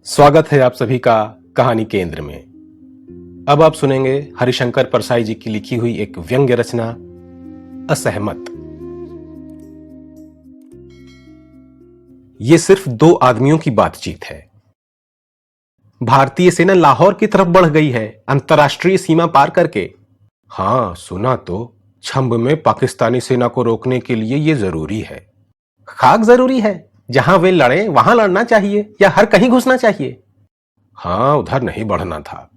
स्वागत है आप सभी का कहानी केंद्र में। अब आप सुनेंगे हरिशंकर परसाई जी की लिखी हुई एक व्यंग्य रचना असहमत। ये सिर्फ दो आदमियों की बातचीत है। भारतीय सेना लाहौर की तरफ बढ़ गई है, अंतर्राष्ट्रीय सीमा पार करके। हां, सुना तो छंब में पाकिस्तानी सेना को रोकने के लिए यह जरूरी है। खाक जरूरी है? जहां वे लड़े वहां लड़ना चाहिए या हर कहीं घुसना चाहिए? हां, उधर नहीं बढ़ना था।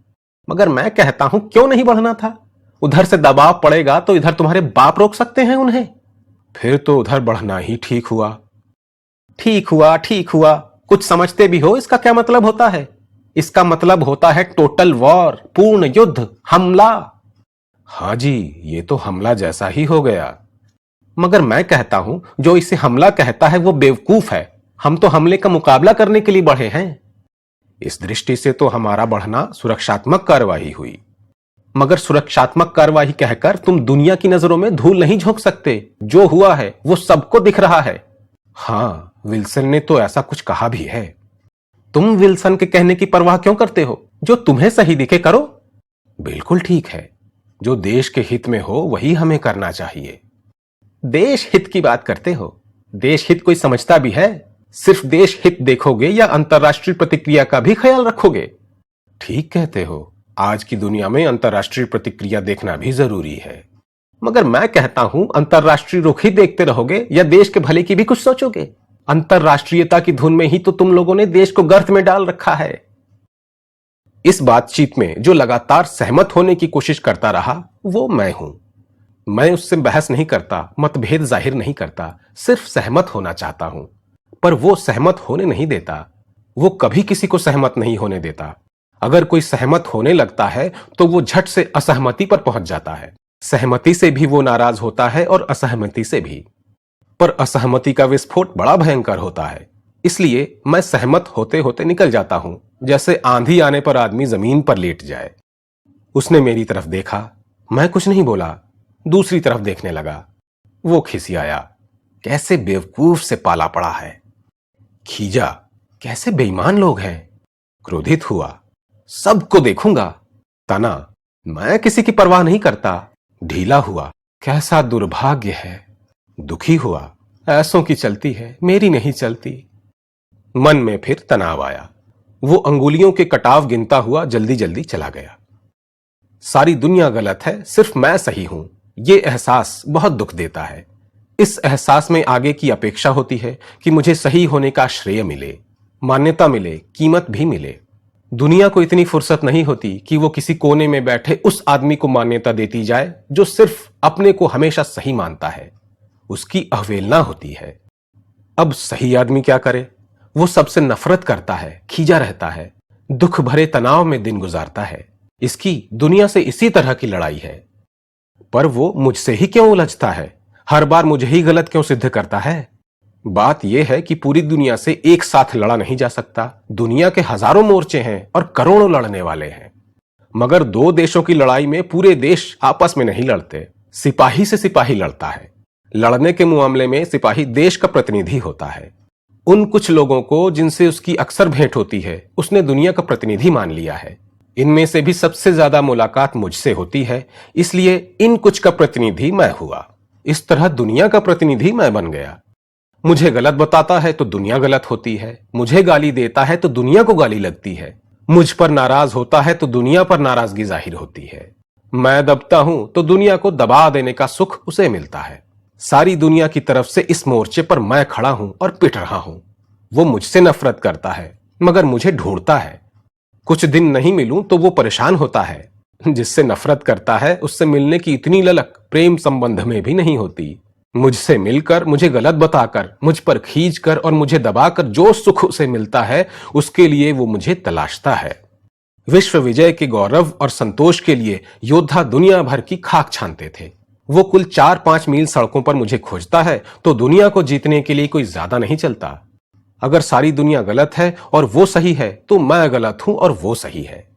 मगर मैं कहता हूं, क्यों नहीं बढ़ना था? उधर से दबाव पड़ेगा तो इधर तुम्हारे बाप रोक सकते हैं उन्हें। फिर तो उधर बढ़ना ही ठीक हुआ। ठीक हुआ, ठीक हुआ, कुछ समझते भी हो इसका क्या मतलब होता है? इसका मतलब होता है टोटल वॉर, पूर्ण युद्ध, हमला। हां जी, ये तो हमला जैसा ही हो गया। मगर मैं कहता हूं, जो इसे हमला कहता है वो बेवकूफ है। हम तो हमले का मुकाबला करने के लिए बढ़े हैं। इस दृष्टि से तो हमारा बढ़ना सुरक्षात्मक कार्यवाही हुई। मगर सुरक्षात्मक कार्यवाही कहकर तुम दुनिया की नजरों में धूल नहीं झोंक सकते। जो हुआ है वो सबको दिख रहा है। हां, विल्सन ने तो ऐसा कुछ कहा भी है। तुम विल्सन के कहने की परवाह क्यों करते हो? जो तुम्हें सही दिखे करो। बिल्कुल ठीक है। जो देश के हित में हो वही हमें करना चाहिए। देश हित की बात करते हो? देश हित कोई समझता भी है? सिर्फ देश हित देखोगे या अंतर्राष्ट्रीय प्रतिक्रिया का भी ख्याल रखोगे? ठीक कहते हो, आज की दुनिया में अंतर्राष्ट्रीय प्रतिक्रिया देखना भी जरूरी है। मगर मैं कहता हूं, अंतर्राष्ट्रीय रुख ही देखते रहोगे या देश के भले की भी कुछ सोचोगे? अंतर्राष्ट्रीयता की धुन में ही तो तुम लोगों ने देश को गर्त में डाल रखा है। इस बातचीत में जो लगातार सहमत होने की कोशिश करता रहा वो मैं हूं। मैं उससे बहस नहीं करता, मतभेद जाहिर नहीं करता, सिर्फ सहमत होना चाहता हूं। पर वो सहमत होने नहीं देता। वो कभी किसी को सहमत नहीं होने देता। अगर कोई सहमत होने लगता है तो वो झट से असहमति पर पहुंच जाता है। सहमति से भी वो नाराज होता है और असहमति से भी। पर असहमति का विस्फोट बड़ा भयंकर होता है। इसलिए मैं सहमत होते होते निकल जाता हूं, जैसे आंधी आने पर आदमी जमीन पर लेट जाए। उसने मेरी तरफ देखा, मैं कुछ नहीं बोला, दूसरी तरफ देखने लगा। वो खिसियाया, कैसे बेवकूफ से पाला पड़ा है। खीजा, कैसे बेईमान लोग हैं। क्रोधित हुआ, सबको देखूंगा। तना, मैं किसी की परवाह नहीं करता। ढीला हुआ, कैसा दुर्भाग्य है। दुखी हुआ, ऐसों की चलती है, मेरी नहीं चलती। मन में फिर तनाव आया। वो अंगुलियों के कटाव गिनता हुआ जल्दी जल्दी चला गया। सारी दुनिया गलत है, सिर्फ मैं सही हूं। ये एहसास बहुत दुख देता है। इस एहसास में आगे की अपेक्षा होती है कि मुझे सही होने का श्रेय मिले, मान्यता मिले, कीमत भी मिले। दुनिया को इतनी फुर्सत नहीं होती कि वो किसी कोने में बैठे उस आदमी को मान्यता देती जाए जो सिर्फ अपने को हमेशा सही मानता है। उसकी अवहेलना होती है। अब सही आदमी क्या करे? वो सबसे नफरत करता है, खींचा रहता है, दुख भरे तनाव में दिन गुजारता है। इसकी दुनिया से इसी तरह की लड़ाई है। पर वो मुझसे ही क्यों उलझता है? हर बार मुझे ही गलत क्यों सिद्ध करता है? बात यह है कि पूरी दुनिया से एक साथ लड़ा नहीं जा सकता। दुनिया के हजारों मोर्चे हैं और करोड़ों लड़ने वाले हैं। मगर दो देशों की लड़ाई में पूरे देश आपस में नहीं लड़ते, सिपाही से सिपाही लड़ता है। लड़ने के मामले में सिपाही देश का प्रतिनिधि होता है। उन कुछ लोगों को जिनसे उसकी अक्सर भेंट होती है, उसने दुनिया का प्रतिनिधि मान लिया है। इनमें से भी सबसे ज्यादा मुलाकात मुझसे होती है, इसलिए इन कुछ का प्रतिनिधि मैं हुआ। इस तरह दुनिया का प्रतिनिधि मैं बन गया। मुझे गलत बताता है तो दुनिया गलत होती है, मुझे गाली देता है तो दुनिया को गाली लगती है, मुझ पर नाराज होता है तो दुनिया पर नाराजगी जाहिर होती है। मैं दबता हूं तो दुनिया को दबा देने का सुख उसे मिलता है। सारी दुनिया की तरफ से इस मोर्चे पर मैं खड़ा हूं और पिट रहा हूं। वो मुझसे नफरत करता है मगर मुझे ढूंढता है। कुछ दिन नहीं मिलूं तो वो परेशान होता है। जिससे नफरत करता है उससे मिलने की इतनी ललक प्रेम संबंध में भी नहीं होती। मुझसे मिलकर, मुझे गलत बताकर, मुझ पर खींचकर और मुझे दबाकर जो सुख उसे मिलता है, उसके लिए वो मुझे तलाशता है। विश्व विजय के गौरव और संतोष के लिए योद्धा दुनिया भर की खाक छानते थे। वो कुल 4-5 मील सड़कों पर मुझे खोजता है तो दुनिया को जीतने के लिए कोई ज्यादा नहीं चलता। अगर सारी दुनिया गलत है और वो सही है तो मैं गलत हूं और वो सही है।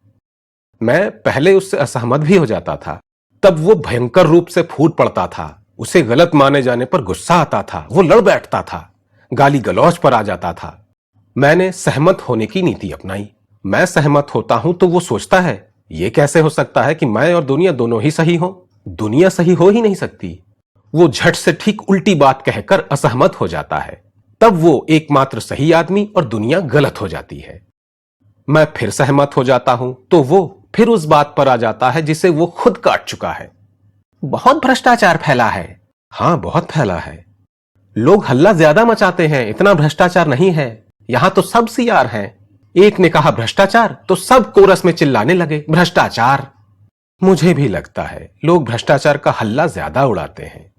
मैं पहले उससे असहमत भी हो जाता था, तब वो भयंकर रूप से फूट पड़ता था। उसे गलत माने जाने पर गुस्सा आता था, वो लड़ बैठता था, गाली गलौज पर आ जाता था। मैंने सहमत होने की नीति अपनाई। मैं सहमत होता हूं तो वो सोचता है ये कैसे हो सकता है कि मैं और दुनिया दोनों ही सही हो। दुनिया सही हो ही नहीं सकती। वो झट से ठीक उल्टी बात कहकर असहमत हो जाता है। तब वो एकमात्र सही आदमी और दुनिया गलत हो जाती है। मैं फिर सहमत हो जाता हूं तो वो फिर उस बात पर आ जाता है जिसे वो खुद काट चुका है। बहुत भ्रष्टाचार फैला है। हां, बहुत फैला है। लोग हल्ला ज्यादा मचाते हैं, इतना भ्रष्टाचार नहीं है। यहां तो सब सीआर हैं। एक ने कहा भ्रष्टाचार तो सब कोरस में चिल्लाने लगे भ्रष्टाचार। मुझे भी लगता है लोग भ्रष्टाचार का हल्ला ज्यादा उड़ाते हैं।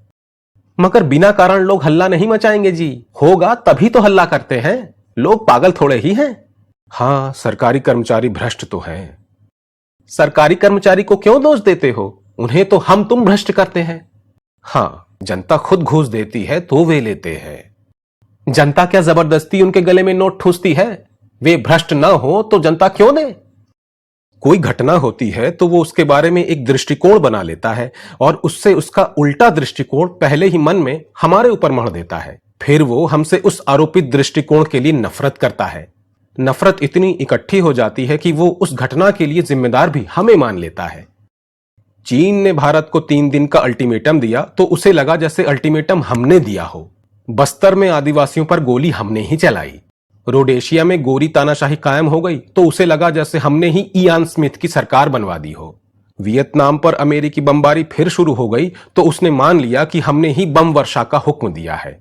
मगर बिना कारण लोग हल्ला नहीं मचाएंगे जी। होगा तभी तो हल्ला करते हैं। लोग पागल थोड़े ही हैं। हां, सरकारी कर्मचारी भ्रष्ट तो हैं। सरकारी कर्मचारी को क्यों दोष देते हो? उन्हें तो हम तुम भ्रष्ट करते हैं। हां, जनता खुद घूस देती है तो वे लेते हैं। जनता क्या जबरदस्ती उनके गले में नोट ठूसती है? वे भ्रष्ट ना हो तो जनता क्यों दे? कोई घटना होती है तो वो उसके बारे में एक दृष्टिकोण बना लेता है और उससे उसका उल्टा दृष्टिकोण पहले ही मन में हमारे ऊपर मढ़ देता है। फिर वो हमसे उस आरोपित दृष्टिकोण के लिए नफरत करता है। नफरत इतनी इकट्ठी हो जाती है कि वो उस घटना के लिए जिम्मेदार भी हमें मान लेता है। चीन ने भारत को 3 दिन का अल्टीमेटम दिया तो उसे लगा जैसे अल्टीमेटम हमने दिया हो। बस्तर में आदिवासियों पर गोली हमने ही चलाई। रोडेशिया में गोरी तानाशाही कायम हो गई तो उसे लगा जैसे हमने ही इयान स्मिथ की सरकार बनवा दी हो। वियतनाम पर अमेरिकी बमबारी फिर शुरू हो गई तो उसने मान लिया कि हमने ही बम वर्षा का हुक्म दिया है।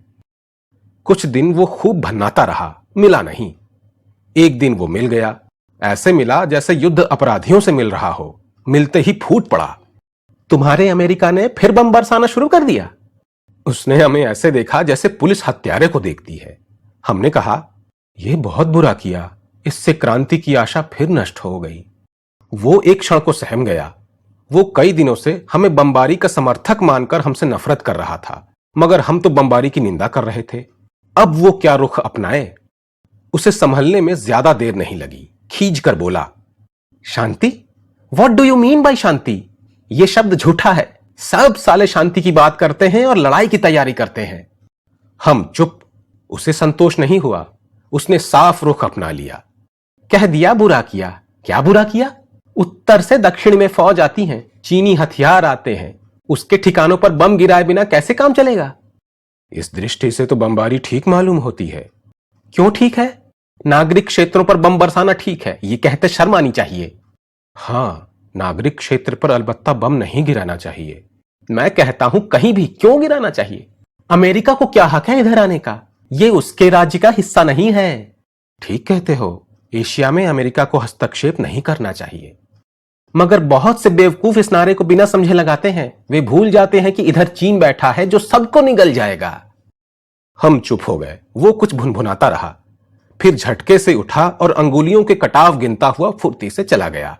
कुछ दिन वो खूब भन्नाता रहा, मिला नहीं। एक दिन वो मिल गया। ऐसे मिला जैसे युद्ध अपराधियों से मिल रहा हो। मिलते ही फूट पड़ा, तुम्हारे अमेरिका ने फिर बम बरसाना शुरू कर दिया। उसने हमें ऐसे देखा जैसे पुलिस हत्यारे को देखती है। हमने कहा यह बहुत बुरा किया, इससे क्रांति की आशा फिर नष्ट हो गई। वो एक क्षण को सहम गया। वो कई दिनों से हमें बमबारी का समर्थक मानकर हमसे नफरत कर रहा था, मगर हम तो बमबारी की निंदा कर रहे थे। अब वो क्या रुख अपनाए? उसे संभलने में ज्यादा देर नहीं लगी। खींच कर बोला, शांति? What do you mean by shanti? यह शब्द झूठा है। सब साले शांति की बात करते हैं और लड़ाई की तैयारी करते हैं। हम चुप। उसे संतोष नहीं हुआ। उसने साफ रुख अपना लिया। कह दिया बुरा किया। क्या बुरा किया? उत्तर से दक्षिण में फौज आती है, चीनी हथियार आते हैं, उसके ठिकानों पर बम गिराए बिना कैसे काम चलेगा? इस दृष्टि से तो बमबारी ठीक मालूम होती है। क्यों ठीक है? नागरिक क्षेत्रों पर बम बरसाना ठीक है, ये कहते शर्म आनी चाहिए। हां, नागरिक क्षेत्र पर अलबत्ता बम नहीं गिराना चाहिए। मैं कहता हूं कहीं भी क्यों गिराना चाहिए? अमेरिका को क्या हक है इधर आने का? ये उसके राज्य का हिस्सा नहीं है। ठीक कहते हो, एशिया में अमेरिका को हस्तक्षेप नहीं करना चाहिए। मगर बहुत से बेवकूफ इस नारे को बिना समझे लगाते हैं। वे भूल जाते हैं कि इधर चीन बैठा है जो सबको निगल जाएगा। हम चुप हो गए। वो कुछ भुनभुनाता रहा, फिर झटके से उठा और अंगुलियों के कटाव गिनता हुआ फुर्ती से चला गया।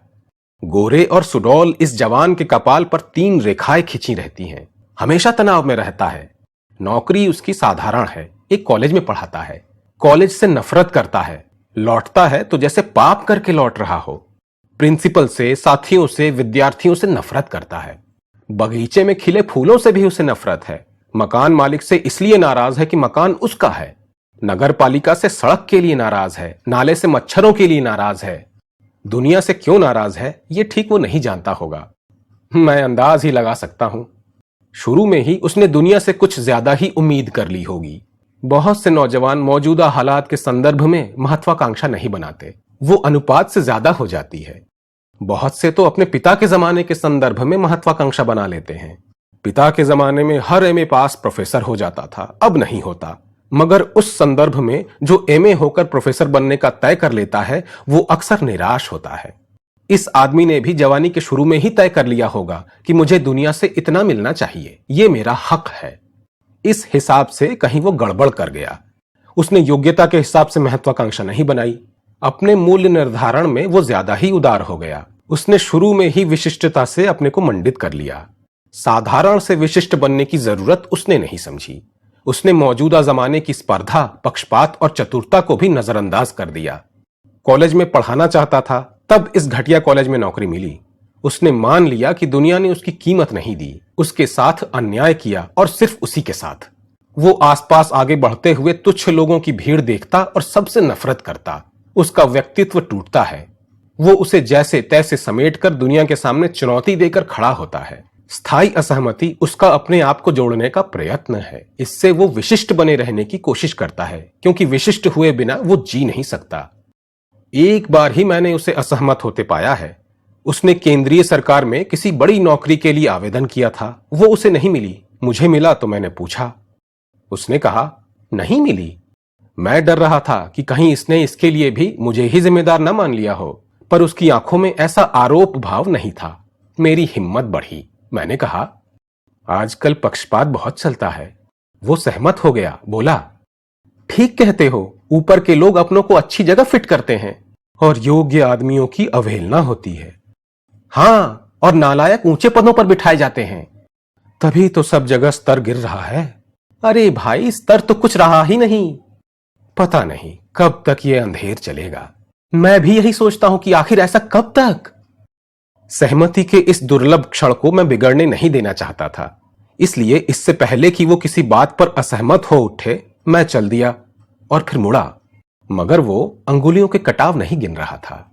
गोरे और सुडौल इस जवान के कपाल पर 3 रेखाएं खिंची रहती हैं। हमेशा तनाव में रहता है। नौकरी उसकी साधारण है, एक कॉलेज में पढ़ाता है। कॉलेज से नफरत करता है। लौटता है तो जैसे पाप करके लौट रहा हो। प्रिंसिपल से, साथियों से, विद्यार्थियों से नफरत करता है। बगीचे में खिले फूलों से भी उसे नफरत है। मकान मालिक से इसलिए नाराज है कि मकान उसका है। नगर पालिका से सड़क के लिए नाराज है, नाले से मच्छरों के लिए नाराज है। दुनिया से क्यों नाराज है ये ठीक वो नहीं जानता होगा। मैं अंदाज ही लगा सकता हूं। शुरू में ही उसने दुनिया से कुछ ज्यादा ही उम्मीद कर ली होगी। बहुत से नौजवान मौजूदा हालात के संदर्भ में महत्वाकांक्षा नहीं बनाते, वो अनुपात से ज्यादा हो जाती है। बहुत से तो अपने पिता के जमाने के संदर्भ में महत्वाकांक्षा बना लेते हैं। पिता के जमाने में हर एमए पास प्रोफेसर हो जाता था, अब नहीं होता। मगर उस संदर्भ में जो एमए होकर प्रोफेसर बनने का तय कर लेता है वो अक्सर निराश होता है। इस आदमी ने भी जवानी के शुरू में ही तय कर लिया होगा कि मुझे दुनिया से इतना मिलना चाहिए, ये मेरा हक है। इस हिसाब से कहीं वो गड़बड़ कर गया। उसने योग्यता के हिसाब से महत्वाकांक्षा नहीं बनाई। अपने मूल्य निर्धारण में वो ज्यादा ही उदार हो गया। उसने शुरू में ही विशिष्टता से अपने को मंडित कर लिया। साधारण से विशिष्ट बनने की जरूरत उसने नहीं समझी। उसने मौजूदा जमाने की स्पर्धा, पक्षपात और चतुरता को भी नजरअंदाज कर दिया। कॉलेज में पढ़ाना चाहता था, तब इस घटिया कॉलेज में नौकरी मिली। उसने मान लिया कि दुनिया ने उसकी कीमत नहीं दी, उसके साथ अन्याय किया और सिर्फ उसी के साथ। वो आसपास आगे बढ़ते हुए तुच्छ लोगों की भीड़ देखता और सबसे नफरत करता। उसका व्यक्तित्व टूटता है। वो उसे जैसे तैसे समेटकर दुनिया के सामने चुनौती देकर खड़ा होता है। स्थायी असहमति उसका अपने आप को जोड़ने का प्रयत्न है। इससे वो विशिष्ट बने रहने की कोशिश करता है, क्योंकि विशिष्ट हुए बिना वो जी नहीं सकता। एक बार ही मैंने उसे असहमत होते पाया है। उसने केंद्रीय सरकार में किसी बड़ी नौकरी के लिए आवेदन किया था। वो उसे नहीं मिली। मुझे मिला तो मैंने पूछा। उसने कहा, नहीं मिली। मैं डर रहा था कि कहीं इसने इसके लिए भी मुझे ही जिम्मेदार न मान लिया हो, पर उसकी आंखों में ऐसा आरोप भाव नहीं था। मेरी हिम्मत बढ़ी। मैंने कहा, आजकल पक्षपात बहुत चलता है। वो सहमत हो गया, बोला, ठीक कहते हो, ऊपर के लोग अपनों को अच्छी जगह फिट करते हैं और योग्य आदमियों की अवहेलना होती है। हाँ, और नालायक ऊंचे पदों पर बिठाए जाते हैं। तभी तो सब जगह स्तर गिर रहा है। अरे भाई, स्तर तो कुछ रहा ही नहीं। पता नहीं कब तक ये अंधेर चलेगा। मैं भी यही सोचता हूं कि आखिर ऐसा कब तक। सहमति के इस दुर्लभ क्षण को मैं बिगड़ने नहीं देना चाहता था। इसलिए इससे पहले कि वो किसी बात पर असहमत हो उठे, मैं चल दिया और फिर मुड़ा। मगर वो अंगुलियों के कटाव नहीं गिन रहा था।